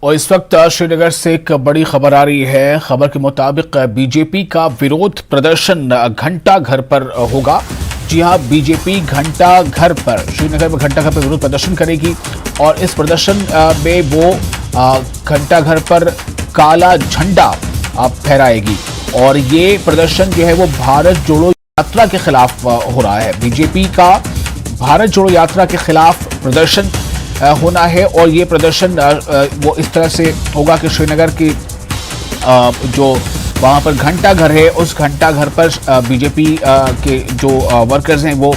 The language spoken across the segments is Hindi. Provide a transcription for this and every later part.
और इस वक्त श्रीनगर से एक बड़ी खबर आ रही है। खबर के मुताबिक बीजेपी का विरोध प्रदर्शन घंटा घर पर होगा। जी हां, बीजेपी घंटा घर पर श्रीनगर में घंटा घर पर विरोध प्रदर्शन करेगी और इस प्रदर्शन में वो घंटा घर पर काला झंडा फहराएगी और ये प्रदर्शन जो है वो भारत जोड़ो यात्रा के खिलाफ हो रहा है। बीजेपी का भारत जोड़ो यात्रा के खिलाफ प्रदर्शन होना है और ये प्रदर्शन वो इस तरह से होगा कि श्रीनगर की जो वहाँ पर घंटा घर है उस घंटा घर पर बीजेपी के जो वर्कर्स हैं वो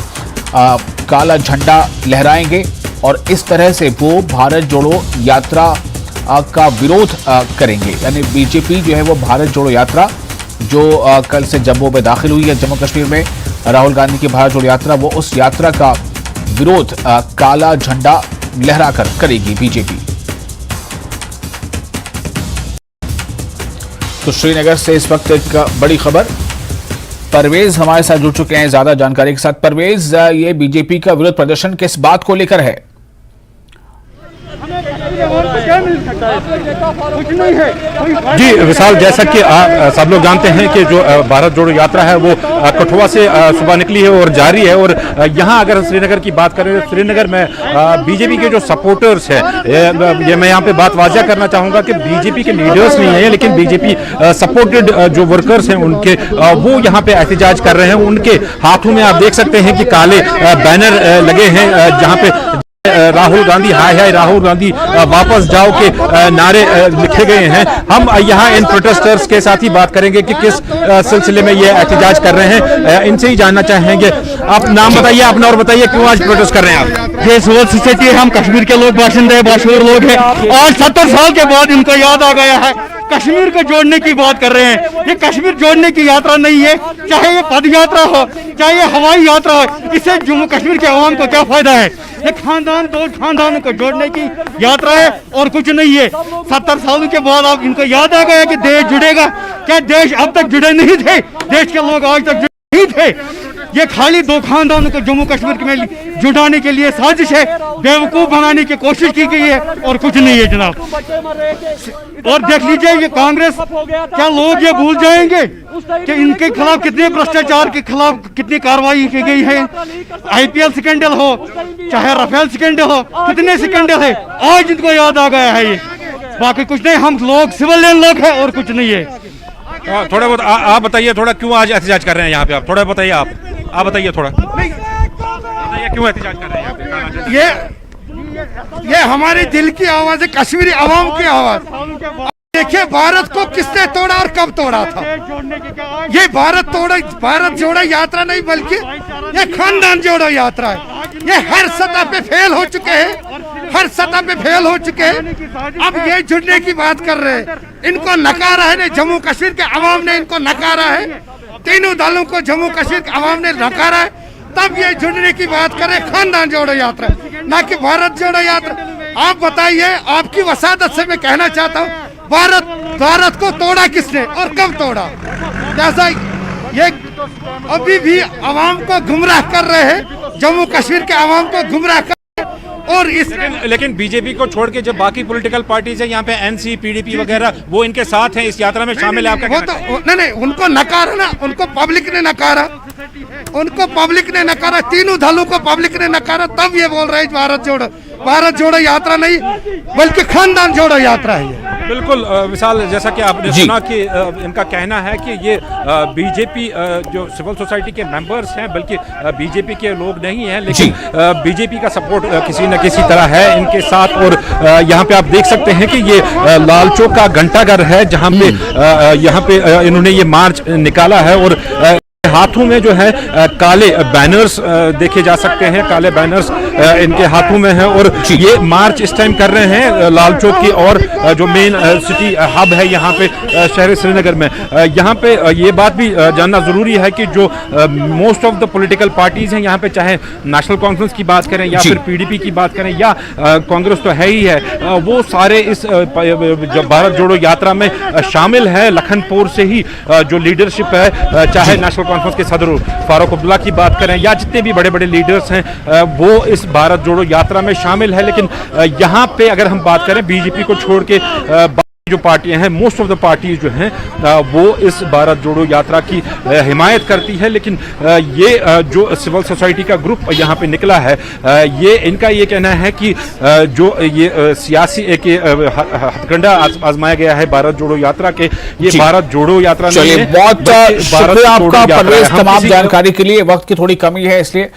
काला झंडा लहराएंगे और इस तरह से वो भारत जोड़ो यात्रा का विरोध करेंगे। यानी बीजेपी जो है वो भारत जोड़ो यात्रा जो कल से जम्मू में दाखिल हुई है, जम्मू कश्मीर में राहुल गांधी की भारत जोड़ो यात्रा, वो उस यात्रा का विरोध काला झंडा लहराकर करेगी बीजेपी। तो श्रीनगर से इस वक्त एक बड़ी खबर, परवेज हमारे साथ जुड़ चुके हैं ज्यादा जानकारी के साथ। परवेज, ये बीजेपी का विरोध प्रदर्शन किस बात को लेकर है? जी विशाल, जैसा कि सब लोग जानते हैं कि जो भारत जोड़ो यात्रा है वो कठुआ से सुबह निकली है और जारी है। और यहाँ अगर श्रीनगर की बात करें तो श्रीनगर में बीजेपी के जो सपोर्टर्स हैं, ये मैं यहाँ पे बात वाज़ा करना चाहूँगा कि बीजेपी के लीडर्स नहीं है लेकिन बीजेपी सपोर्टेड जो वर्कर्स हैं उनके वो यहाँ पे एहतजाज कर रहे हैं। उनके हाथों में आप देख सकते हैं कि काले बैनर लगे हैं जहाँ पे राहुल गांधी हाय हाय राहुल गांधी वापस जाओ के नारे लिखे गए हैं। हम यहाँ इन प्रोटेस्टर्स के साथ ही बात करेंगे कि किस सिलसिले में ये एहतजाज कर रहे हैं। इनसे ही जानना चाहेंगे। आप नाम बताइए अपना और बताइए क्यों आज प्रोटेस्ट कर रहे हैं आप? ये सिविल सोसाइटी है, हम कश्मीर के लोग बाशिंदे मशहूर लोग हैं। आज 70 साल के बाद इनको याद आ गया है, कश्मीर को जोड़ने की बात कर रहे हैं। ये कश्मीर जोड़ने की यात्रा नहीं है, चाहे ये पद यात्रा हो चाहे ये हवाई यात्रा हो, इससे जम्मू कश्मीर के अवाम को क्या फायदा है? ये खानदान दो खानदानों को जोड़ने की यात्रा है और कुछ नहीं है। 70 सालों के बाद अब इनको याद आ गया कि देश जुड़ेगा। क्या देश अब तक जुड़े नहीं थे? देश के लोग आज तक जुड़े नहीं थे। ये खाली दो खानदानों को जम्मू कश्मीर में जुटाने के लिए साजिश है, बेवकूफ बनाने की कोशिश की गई है और कुछ नहीं है जनाब। और देख लीजिए ये कांग्रेस, क्या लोग ये भूल जाएंगे कि इनके खिलाफ कितने भ्रष्टाचार के खिलाफ कितनी कार्रवाई की गई है? IPL स्कैंडल हो चाहे राफेल स्कैंडल हो, कितने स्कैंडल है, आज इनको याद आ गया है। ये बाकी कुछ नहीं, हम लोग सिविलियन लोग हैं और कुछ नहीं है। थोड़ा बहुत आप बताइए, थोड़ा क्यों आज एहतजाज कर रहे हैं यहाँ पे? आप थोड़ा बताइए, आप बताइए थोड़ा बताइए क्यों एहतजाज कर रहे हैं यहाँ पे? ये हमारे दिल की आवाज है, कश्मीरी आवाम की आवाज। देखिए भारत को किसने तोड़ा और कब तोड़ा था। ये भारत जोड़ो यात्रा नहीं बल्कि ये खानदान जोड़ो यात्रा है। ये हर सतह पे फेल हो चुके हैं, हर सतह पे फेल हो चुके हैं। अब ये जुड़ने की बात कर रहे हैं, इनको नकारा है, जम्मू कश्मीर के अवाम ने इनको नकारा है, तीनों दलों को जम्मू कश्मीर के अवाम ने नकारा है, तब ये जुड़ने की बात करें। खानदान जोड़ो यात्रा ना कि भारत जोड़ो यात्रा। आप बताइए, आपकी वसादत से मैं कहना चाहता हूँ, भारत को तोड़ा किसने और कब तोड़ा? जैसा ये अभी भी अवाम को गुमराह कर रहे हैं, जम्मू कश्मीर के अवाम को गुमराह कर और लेकिन बीजेपी को छोड़ के जो बाकी पॉलिटिकल पार्टीज है यहाँ पे NC PDP वगैरह वो इनके साथ हैं, इस यात्रा में शामिल है। आपका वो तो नहीं, उनको नकारा ना, उनको पब्लिक ने नकारा, तीनों दलों को पब्लिक ने नकारा, तब ये बोल रहे हैं भारत जोड़ो यात्रा नहीं बल्कि खानदान जोड़ो यात्रा है। बिल्कुल विशाल, जैसा कि आपने सुना कि इनका कहना है कि ये बीजेपी जो सिविल सोसाइटी के मेंबर्स हैं बल्कि बीजेपी के लोग नहीं हैं, लेकिन बीजेपी का सपोर्ट किसी न किसी तरह है इनके साथ। और यहाँ पे आप देख सकते हैं कि ये लाल चौक का घंटाघर है जहाँ पे यहाँ पे इन्होंने ये मार्च निकाला है और हाथों में जो है काले बैनर्स देखे जा सकते हैं, काले बैनर्स इनके हाथों में हैं और ये मार्च इस टाइम कर रहे हैं लाल चौक की और जो मेन सिटी हब है यहाँ पे शहर श्रीनगर में। यहाँ पे ये बात भी जानना ज़रूरी है कि जो most of the political parties हैं यहाँ पे, चाहे नेशनल कॉन्फ्रेंस की बात करें या फिर PDP की बात करें या कांग्रेस तो है ही है, वो सारे इस भारत जोड़ो यात्रा में शामिल है। लखनपुर से ही जो लीडरशिप है, चाहे नेशनल कॉन्फ्रेंस के सदर फारूक अब्दुल्ला की बात करें या जितने भी बड़े बड़े लीडर्स हैं वो इस भारत जोड़ो यात्रा में शामिल है। लेकिन यहाँ पे अगर हम बात करें बीजेपी को छोड़ के जो पार्टियां हैं, मोस्ट ऑफ द पार्टीज जो हैं वो इस भारत जोड़ो यात्रा की हिमायत करती है। लेकिन ये जो सिविल सोसाइटी का ग्रुप यहाँ पे निकला है, ये इनका ये कहना है कि जो ये सियासी एक हथकंडा आजमाया गया है भारत जोड़ो यात्रा के, ये भारत जोड़ो यात्रा नहीं है। बहुत शुक्रिया आपका परवेज तमाम जानकारी के लिए। वक्त की थोड़ी कमी है इसलिए,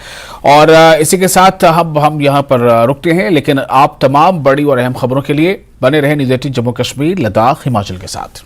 और इसी के साथ हम यहाँ पर रुकते हैं, लेकिन आप तमाम बड़ी और अहम खबरों के लिए बने रहे न्यूज़ 18 जम्मू कश्मीर, लद्दाख, हिमाचल के साथ।